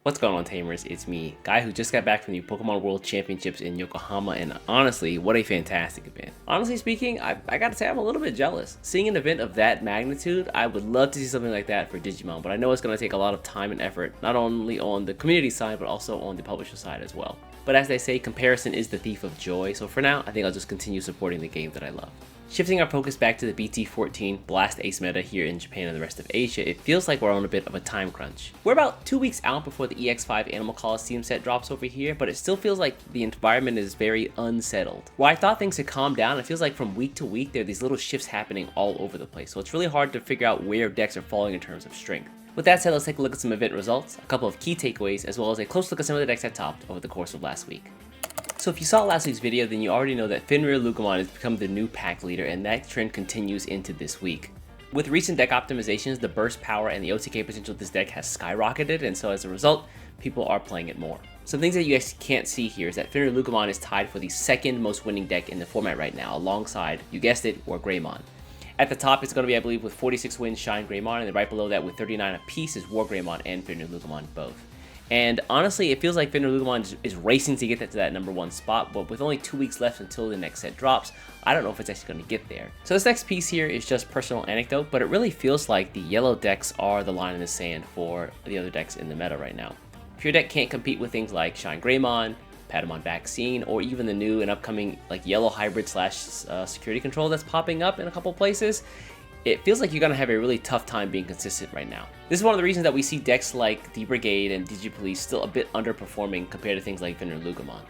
What's going on, Tamers? It's me, guy who just got back from the Pokemon World Championships in Yokohama, and honestly, what a fantastic event. Honestly speaking, I gotta say I'm a little bit jealous. Seeing an event of that magnitude, I would love to see something like that for Digimon, but I know it's gonna take a lot of time and effort, not only on the community side, but also on the publisher side as well. But as they say, comparison is the thief of joy, so for now, I think I'll just continue supporting the game that I love. Shifting our focus back to the BT14 Blast ACE meta here in Japan and the rest of Asia, it feels like we're on a bit of a time crunch. We're about 2 weeks out before the EX5 Animal Coliseum set drops over here, but it still feels like the environment is very unsettled. Where I thought things had calmed down, it feels like from week to week there are these little shifts happening all over the place, so it's really hard to figure out where decks are falling in terms of strength. With that said, let's take a look at some event results, a couple of key takeaways, as well as a close look at some of the decks that topped over the course of last week. So if you saw last week's video, then you already know that Fenrir Lugumon has become the new pack leader, and that trend continues into this week. With recent deck optimizations, the burst power and the OTK potential of this deck has skyrocketed, and so as a result, people are playing it more. Some things that you guys can't see here is that Fenrir Lugumon is tied for the second most winning deck in the format right now, alongside, you guessed it, War Greymon. At the top, it's going to be, I believe, with 46 wins, Shine Greymon, and then right below that with 39 apiece is War Greymon and Fenrir Lugumon both. And honestly, it feels like Fenrir Lugumon is racing to get to that #1 spot, but with only 2 weeks left until the next set drops, I don't know if it's actually going to get there. So this next piece here is just personal anecdote, but it really feels like the yellow decks are the line in the sand for the other decks in the meta right now. If your deck can't compete with things like Shine Greymon, Patamon Vaccine, or even the new and upcoming like yellow hybrid slash security control that's popping up in a couple places, it feels like you're going to have a really tough time being consistent right now. This is one of the reasons that we see decks like D-Brigade and Digipolice still a bit underperforming compared to things like Fenrir Lugumon.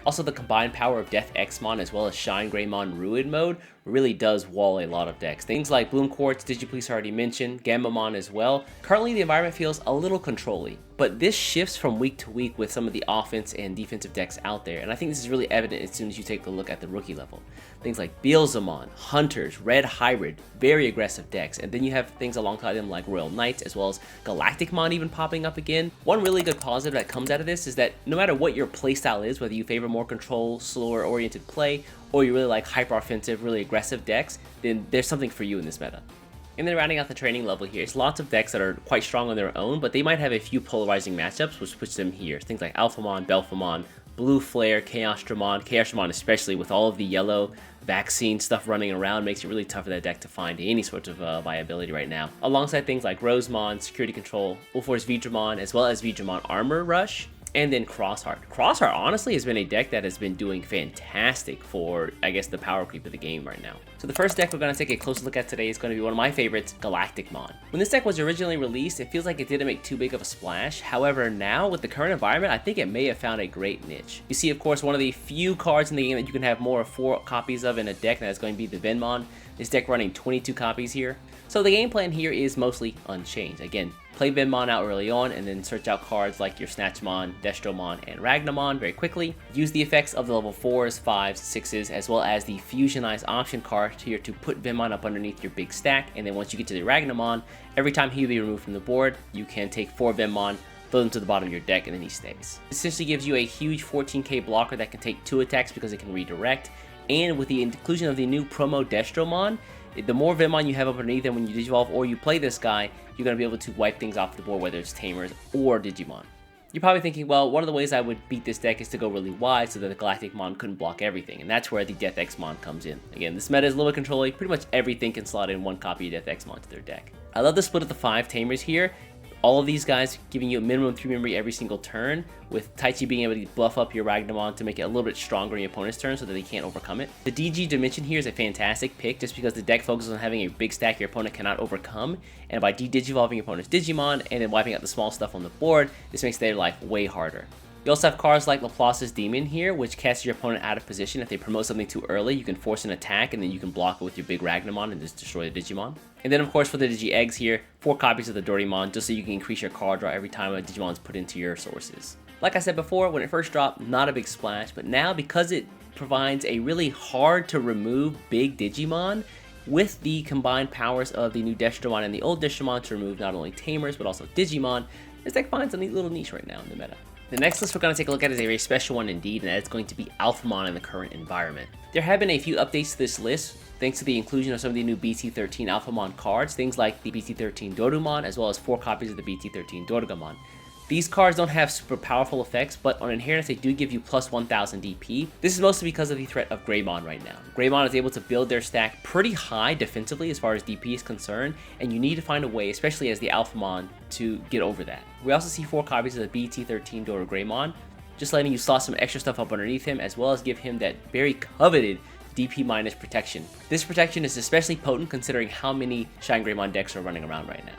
Also, the combined power of Death Xmon as well as Shine Greymon Ruin mode really does wall a lot of decks. Things like Bloom Quartz, Digipolice already mentioned, Gambamon as well. Currently, the environment feels a little controlly, but this shifts from week to week with some of the offense and defensive decks out there, and I think this is really evident as soon as you take a look at the rookie level. Things like Beelzemon, Hunters, Red Hybrid, very aggressive decks, and then you have things alongside them like Royal Knights as well as Galacticmon even popping up again. One really good positive that comes out of this is that no matter what your playstyle is, whether you favor more control, slower oriented play, or you really like hyper offensive, really aggressive decks, then there's something for you in this meta. And then rounding out the training level here, it's lots of decks that are quite strong on their own, but they might have a few polarizing matchups, which puts them here. Things like Alphamon, Belphamon, Blue Flare, Chaosdramon especially with all of the yellow vaccine stuff running around makes it really tough for that deck to find any sort of viability right now. Alongside things like Rosemon, Security Control, Ulforce Vidramon, as well as Vidramon Armor Rush, and then Crossheart. Crossheart honestly has been a deck that has been doing fantastic for, I guess, the power creep of the game right now. So the first deck we're going to take a close look at today is going to be one of my favorites, Galacticmon. When this deck was originally released, it feels like it didn't make too big of a splash. However, now with the current environment, I think it may have found a great niche. You see, of course, one of the few cards in the game that you can have more of 4 copies of in a deck, and that's going to be the Venmon. This deck running 22 copies here. So the game plan here is mostly unchanged. Again, play Venmon out early on and then search out cards like your Snatchmon, Destromon, and Ragnamon very quickly. Use the effects of the level 4s, 5s, 6s, as well as the Fusionize option card here to put Venmon up underneath your big stack, and then once you get to the Ragnamon, every time he will be removed from the board, you can take 4 Venmon, throw them to the bottom of your deck, and then he stays. This essentially gives you a huge 14k blocker that can take 2 attacks because it can redirect, and with the inclusion of the new promo Destromon, the more Venmon you have up underneath them when you Digivolve or you play this guy, you're going to be able to wipe things off the board, whether it's Tamers or Digimon. You're probably thinking, well, one of the ways I would beat this deck is to go really wide so that the Galacticmon couldn't block everything, and that's where the Death Xmon comes in. Again, this meta is a little bit controlling, pretty much everything can slot in one copy of Death Xmon to their deck. I love the split of the 5 Tamers here. All of these guys giving you a minimum 3 memory every single turn, with Taichi being able to buff up your Ragnamon to make it a little bit stronger in your opponent's turn so that they can't overcome it. The DG Dimension here is a fantastic pick just because the deck focuses on having a big stack your opponent cannot overcome, and by de-digivolving your opponent's Digimon and then wiping out the small stuff on the board, this makes their life way harder. You also have cards like Laplace's Demon here, which casts your opponent out of position. If they promote something too early, you can force an attack, and then you can block it with your big Ragnamon and just destroy the Digimon. And then, of course, for the Digi-Eggs here, 4 copies of the Doraemon, just so you can increase your card draw every time a Digimon is put into your sources. Like I said before, when it first dropped, not a big splash, but now because it provides a really hard-to-remove big Digimon, with the combined powers of the new Destromon and the old Destromon to remove not only Tamers, but also Digimon, this deck finds a neat little niche right now in the meta. The next list we're going to take a look at is a very special one indeed, and that is going to be Alphamon in the current environment. There have been a few updates to this list, thanks to the inclusion of some of the new BT13 Alphamon cards, things like the BT13 Dorumon, as well as 4 copies of the BT13 Dorgamon. These cards don't have super powerful effects, but on inheritance they do give you plus 1000 DP. This is mostly because of the threat of Greymon right now. Greymon is able to build their stack pretty high defensively as far as DP is concerned, and you need to find a way, especially as the ALFAmon, to get over that. We also see 4 copies of the BT13 Dora Greymon, just letting you slot some extra stuff up underneath him, as well as give him that very coveted DP minus protection. This protection is especially potent considering how many Shine Greymon decks are running around right now.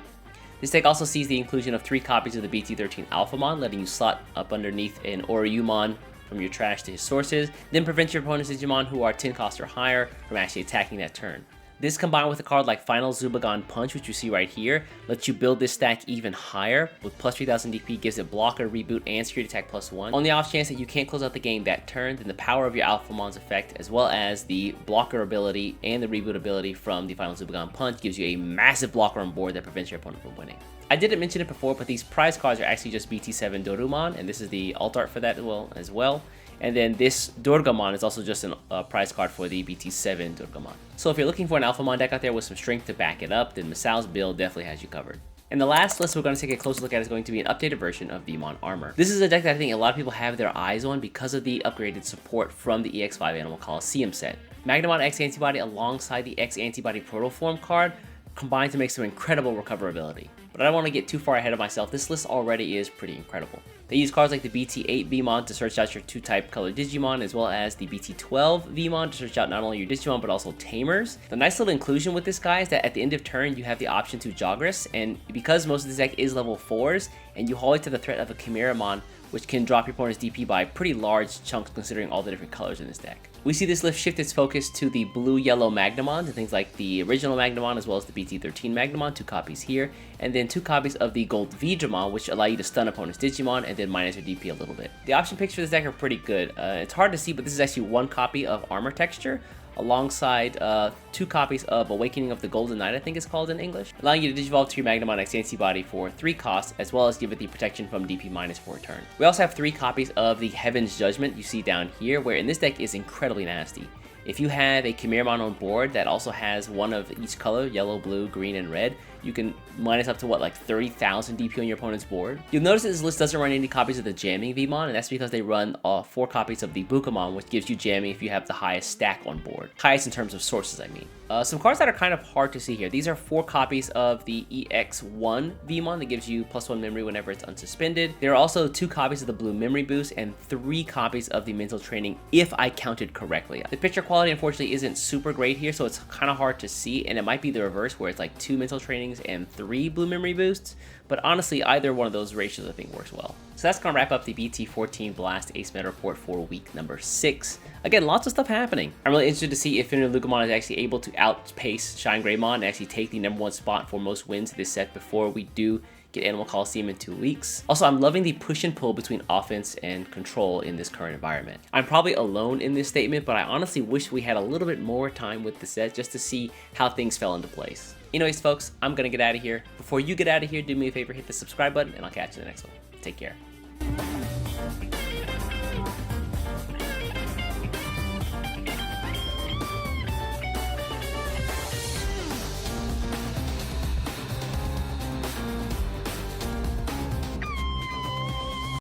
This deck also sees the inclusion of 3 copies of the BT13 ALFAmon, letting you slot up underneath an Oriyumon from your trash to his sources, then prevent your opponent's Digimon who are 10 cost or higher from actually attacking that turn. This combined with a card like Final Zubagon Punch, which you see right here, lets you build this stack even higher. With plus 3000 DP, gives it blocker, reboot, and security attack +1. On the off chance that you can't close out the game that turn, then the power of your ALFAmon's effect, as well as the blocker ability and the reboot ability from the Final Zubagon Punch, gives you a massive blocker on board that prevents your opponent from winning. I didn't mention it before, but these prize cards are actually just BT7 Dorumon, and this is the alt art for that as well. And then this Dorgamon is also just a prize card for the BT7 Dorgamon. So if you're looking for an ALFAmon deck out there with some strength to back it up, then Masao's build definitely has you covered. And the last list we're going to take a closer look at is going to be an updated version of Vmon Armor. This is a deck that I think a lot of people have their eyes on because of the upgraded support from the EX5 Animal Coliseum set. Magnamon X Antibody alongside the X Antibody Protoform card combined to make some incredible recoverability. But I don't want to get too far ahead of myself, this list already is pretty incredible. They use cards like the BT8 Vmon to search out your 2-type color Digimon, as well as the BT12 Vmon to search out not only your Digimon but also Tamers. The nice little inclusion with this guy is that at the end of turn you have the option to Jogress, and because most of this deck is level 4s, and you always have the threat of a Chimeramon, which can drop your opponent's DP by pretty large chunks considering all the different colors in this deck. We see this list shift its focus to the blue-yellow Magnamon, to things like the original Magnamon as well as the BT13 Magnamon, 2 copies here, and then 2 copies of the Gold Vidramon, which allow you to stun opponent's Digimon and then minus your DP a little bit. The option picks for this deck are pretty good. It's hard to see, but this is actually 1 copy of Armor Texture, alongside 2 copies of Awakening of the Golden Knight, I think it's called in English, allowing you to digivolve to your Magnamon X Antibody for 3 costs, as well as give it the protection from DP minus for a turn. We also have 3 copies of the Heaven's Judgment you see down here, where in this deck is incredibly nasty. If you have a Chimeramon on board that also has 1 of each color, yellow, blue, green, and red, you can minus up to what, like 30,000 DP on your opponent's board. You'll notice that this list doesn't run any copies of the Jamming Vmon, and that's because they run 4 copies of the Bukamon, which gives you jamming if you have the highest stack on board. Highest in terms of sources, I mean. Some cards that are kind of hard to see here. These are 4 copies of the EX1 Vmon that gives you +1 memory whenever it's unsuspended. There are also 2 copies of the Blue Memory Boost and 3 copies of the Mental Training, if I counted correctly. The picture quality unfortunately isn't super great here, so it's kind of hard to see, and it might be the reverse where it's like 2 Mental Trainings and 3 Blue Memory Boosts, but honestly either one of those ratios I think works well. So that's going to wrap up the BT14 Blast ACE meta report for week number 6. Again, lots of stuff happening. I'm really interested to see if Lugamon is actually able to outpace Shine Greymon and actually take the #1 spot for most wins of this set before we do get Animal Coliseum in 2 weeks. Also, I'm loving the push and pull between offense and control in this current environment. I'm probably alone in this statement, but I honestly wish we had a little bit more time with the set just to see how things fell into place. Anyways, folks, I'm gonna get out of here. Before you get out of here, do me a favor, hit the subscribe button, and I'll catch you in the next one. Take care.